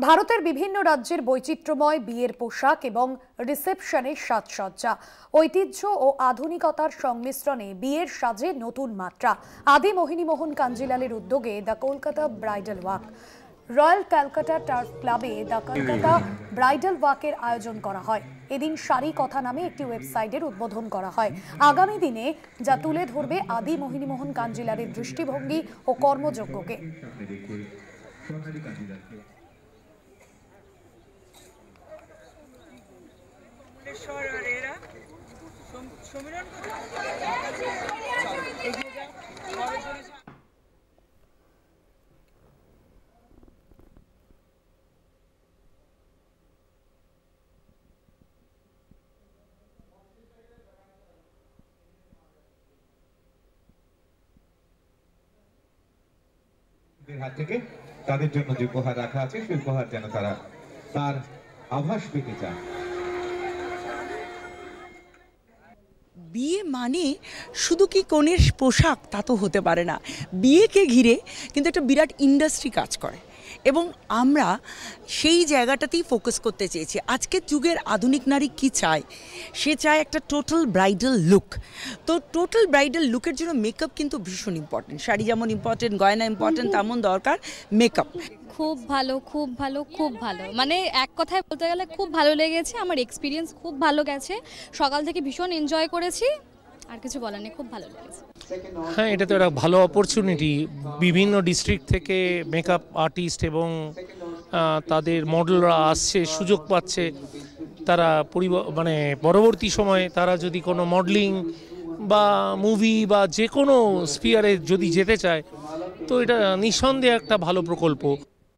ভারতের বিভিন্ন রাজ্যের বৈচিত্র্যময় বিয়ের পোশাক এবং রিসেপশনের সাজসজ্জা, ঐতিহ্য ও আধুনিকতার সংমিশ্রণে বিয়ের সাজে নতুন মাত্রা। আদি মোহিনীমোহন কাঞ্জিলালের উদ্যোগে the Kolkata bridal walk, royal Calcutta turf ক্লাবে দ্য কলকাতা ব্রাইডাল ওয়াকের আয়োজন করা হয়। এদিন শাড়ি কথা নামে একটি ওয়েবসাইটের উদ্বোধন করা হয়। আগামী দিনে যা তুলে ধরবে আদি মোহিনীমোহন কাঞ্জিলালের দৃষ্টিভঙ্গি ও কর্মযজ্ঞকে। হাত থেকে তাদের জন্য যে উপহার রাখা আছে সেই উপহার যেন তারা তার আভাস পেতে চান। বিয়ে মানে শুধু কি কনের পোশাক তা তো হতে পারে না। বিয়েকে ঘিরে কিন্তু একটা বিরাট ইন্ডাস্ট্রি কাজ করে এবং আমরা সেই জায়গাটাতেই ফোকাস করতে চেয়েছি। আজকের যুগের আধুনিক নারী কি চায়? সে চায় একটা টোটাল ব্রাইডাল লুক। তো টোটাল ব্রাইডাল লুকের জন্য মেকআপ কিন্তু ভীষণ ইম্পর্টেন্ট। শাড়ি যেমন ইম্পর্টেন্ট, গয়না ইম্পর্টেন্ট, তেমন দরকার মেকআপ। খুব ভালো, খুব ভালো, খুব ভালো, মানে এক কথায় বলতে গেলে খুব ভালো লেগেছে। আমার এক্সপিরিয়েন্স খুব ভালো গেছে, সকাল থেকে ভীষণ এনজয় করেছি, আর কিছু বলার নেই, খুব ভালো লেগেছে। হ্যাঁ, এটা তো একটা ভালো অপরচুনিটি। বিভিন্ন ডিস্ট্রিক্ট থেকে মেকআপ আর্টিস্ট এবং তাদের মডেলরা আসছে, সুযোগ পাচ্ছে। তারা মানে পরবর্তী সময়ে তারা যদি কোনো মডেলিং বা মুভি বা যে কোনো স্পিয়ারে যদি যেতে চায়, তো এটা নিঃসন্দেহে একটা ভালো প্রকল্প।